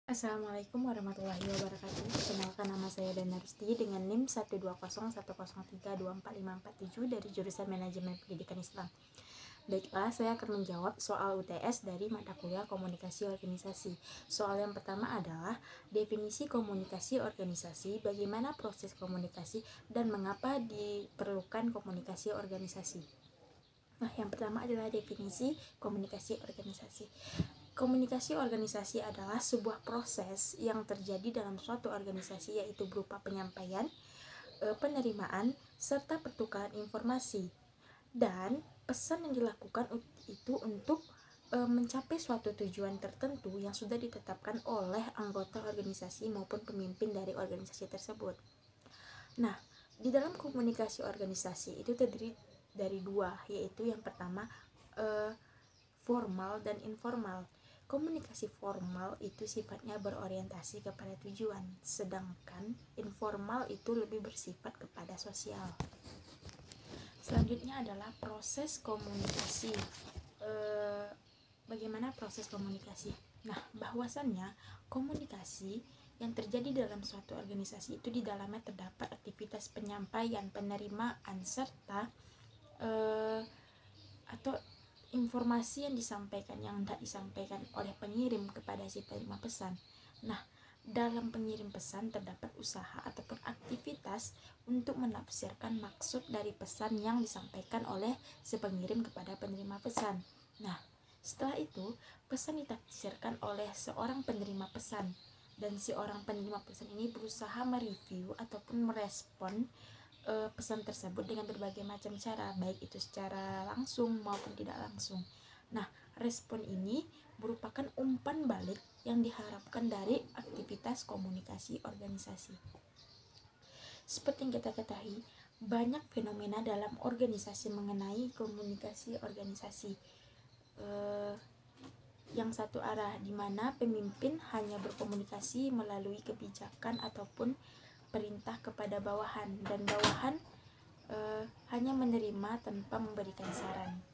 Assalamualaikum warahmatullahi wabarakatuh. Perkenalkan, nama saya Dana Rusti dengan NIM 12010324547 dari jurusan Manajemen Pendidikan Islam. Baiklah, saya akan menjawab soal UTS dari mata kuliah Komunikasi Organisasi. Soal yang pertama adalah definisi komunikasi organisasi, bagaimana proses komunikasi, dan mengapa diperlukan komunikasi organisasi. Nah, yang pertama adalah definisi komunikasi organisasi. Komunikasi organisasi adalah sebuah proses yang terjadi dalam suatu organisasi, yaitu berupa penyampaian, penerimaan, serta pertukaran informasi. Dan pesan yang dilakukan itu untuk mencapai suatu tujuan tertentu yang sudah ditetapkan oleh anggota organisasi maupun pemimpin dari organisasi tersebut. Nah, di dalam komunikasi organisasi itu terdiri dari dua, yaitu yang pertama formal dan informal. Komunikasi formal itu sifatnya berorientasi kepada tujuan, sedangkan informal itu lebih bersifat kepada sosial. Selanjutnya adalah proses komunikasi. Bagaimana proses komunikasi? Nah, bahwasannya komunikasi yang terjadi dalam suatu organisasi itu di dalamnya terdapat aktivitas penyampaian, penerimaan, serta atau informasi yang disampaikan yang tidak disampaikan oleh pengirim kepada si penerima pesan. Nah, dalam pengirim pesan terdapat usaha ataupun aktivitas untuk menafsirkan maksud dari pesan yang disampaikan oleh si pengirim kepada penerima pesan. Nah, setelah itu pesan ditafsirkan oleh seorang penerima pesan, dan si orang penerima pesan ini berusaha mereview ataupun merespon pesan tersebut dengan berbagai macam cara, baik itu secara langsung maupun tidak langsung. Nah, respon ini merupakan umpan balik yang diharapkan dari aktivitas komunikasi organisasi. Seperti yang kita ketahui, banyak fenomena dalam organisasi mengenai komunikasi organisasi. Yang satu arah, di mana pemimpin hanya berkomunikasi melalui kebijakan ataupun perintah kepada bawahan, dan bawahan hanya menerima tanpa memberikan saran.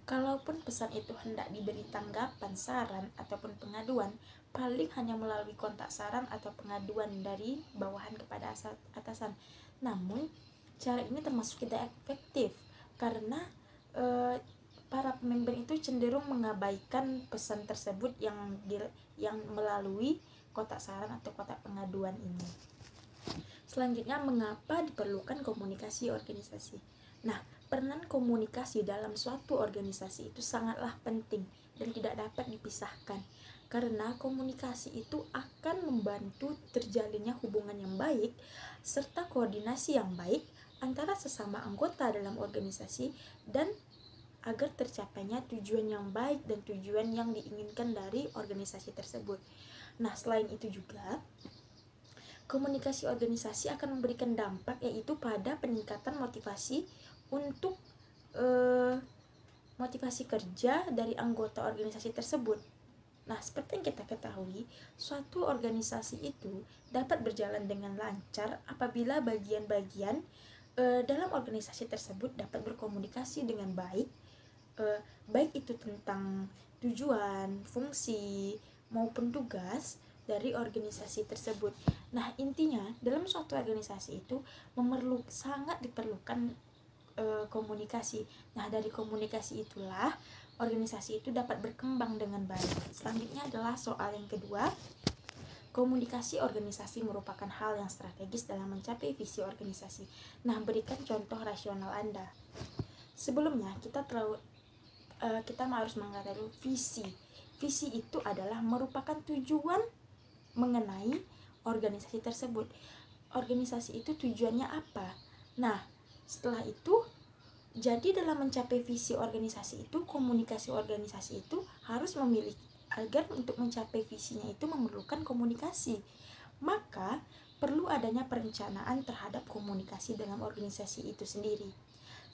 Kalaupun pesan itu hendak diberi tanggapan, saran, ataupun pengaduan, paling hanya melalui kontak saran atau pengaduan dari bawahan kepada atasan. Namun, cara ini termasuk tidak efektif karena para pemimpin itu cenderung mengabaikan pesan tersebut yang melalui kotak saran atau kotak pengaduan ini. Selanjutnya, mengapa diperlukan komunikasi organisasi? Nah, peranan komunikasi dalam suatu organisasi itu sangatlah penting dan tidak dapat dipisahkan, karena komunikasi itu akan membantu terjalinnya hubungan yang baik serta koordinasi yang baik antara sesama anggota dalam organisasi, dan agar tercapainya tujuan yang baik dan tujuan yang diinginkan dari organisasi tersebut. Nah, selain itu juga komunikasi organisasi akan memberikan dampak, yaitu pada peningkatan motivasi untuk motivasi kerja dari anggota organisasi tersebut. Nah, seperti yang kita ketahui, suatu organisasi itu dapat berjalan dengan lancar apabila bagian-bagian dalam organisasi tersebut dapat berkomunikasi dengan baik, baik itu tentang tujuan, fungsi, maupun tugas dari organisasi tersebut. Nah, intinya dalam suatu organisasi itu sangat diperlukan komunikasi. Nah, dari komunikasi itulah organisasi itu dapat berkembang dengan baik. Selanjutnya adalah soal yang kedua. Komunikasi organisasi merupakan hal yang strategis dalam mencapai visi organisasi. Nah, berikan contoh rasional Anda. Sebelumnya kita harus mengetahui visi. Visi itu adalah merupakan tujuan mengenai organisasi tersebut. Organisasi itu tujuannya apa? Nah, setelah itu, jadi dalam mencapai visi organisasi itu, komunikasi organisasi itu harus memiliki, agar untuk mencapai visinya itu memerlukan komunikasi. Maka perlu adanya perencanaan terhadap komunikasi dalam organisasi itu sendiri.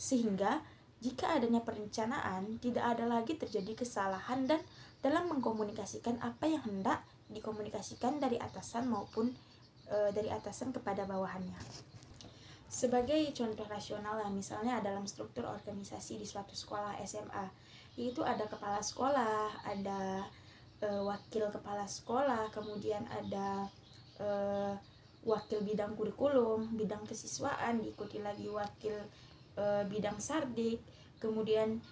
Sehingga jika adanya perencanaan, tidak ada lagi terjadi kesalahan dan dalam mengkomunikasikan apa yang hendak dikomunikasikan dari atasan maupun dari atasan kepada bawahannya. Sebagai contoh rasional lah, misalnya dalam struktur organisasi di suatu sekolah SMA, yaitu ada kepala sekolah, ada wakil kepala sekolah, kemudian ada wakil bidang kurikulum, bidang kesiswaan, diikuti lagi wakil bidang sardik, kemudian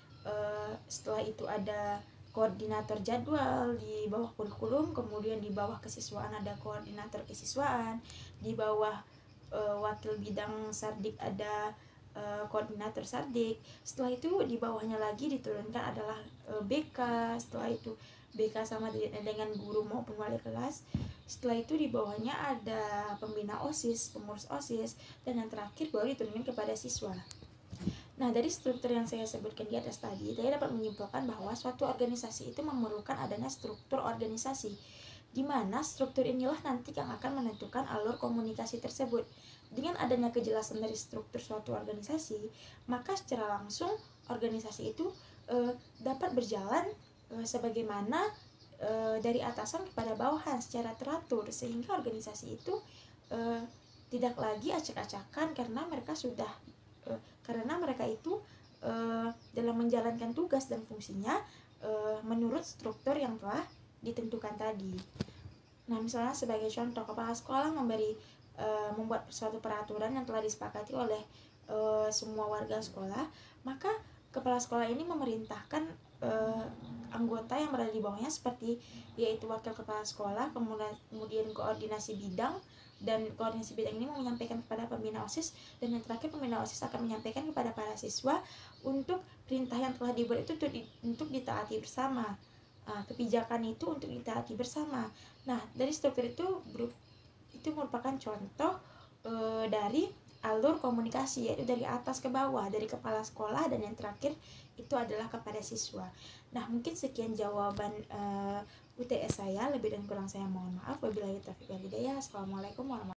setelah itu ada koordinator jadwal di bawah kurikulum, kemudian di bawah kesiswaan ada koordinator kesiswaan, di bawah wakil bidang sardik ada koordinator sardik. Setelah itu di bawahnya lagi diturunkan adalah BK, setelah itu BK sama dengan guru maupun wali kelas. Setelah itu di bawahnya ada pembina OSIS, pengurus OSIS, dan yang terakhir baru diturunkan kepada siswa. Nah, dari struktur yang saya sebutkan di atas tadi, saya dapat menyimpulkan bahwa suatu organisasi itu memerlukan adanya struktur organisasi, di mana struktur inilah nanti yang akan menentukan alur komunikasi tersebut. Dengan adanya kejelasan dari struktur suatu organisasi, maka secara langsung organisasi itu dapat berjalan sebagaimana dari atasan kepada bawahan secara teratur, sehingga organisasi itu tidak lagi acak-acakan karena mereka itu dalam menjalankan tugas dan fungsinya menurut struktur yang telah ditentukan tadi. Nah, misalnya sebagai contoh, kepala sekolah membuat suatu peraturan yang telah disepakati oleh semua warga sekolah, maka kepala sekolah ini memerintahkan anggota yang berada di bawahnya seperti yaitu wakil kepala sekolah, kemudian koordinasi bidang, dan koordinasi bidang ini menyampaikan kepada pembina OSIS, dan yang terakhir pembina OSIS akan menyampaikan kepada para siswa untuk perintah yang telah dibuat itu untuk ditaati bersama. Kebijakan itu untuk ditaati bersama. Nah, dari struktur itu merupakan contoh dari alur komunikasi, yaitu dari atas ke bawah, dari kepala sekolah, dan yang terakhir itu adalah kepada siswa. Nah, mungkin sekian jawaban UTS saya. Lebih dan kurang saya mohon maaf. Wabillahi taufiq wal hidayah. Assalamualaikum warahmatullahi wabarakatuh.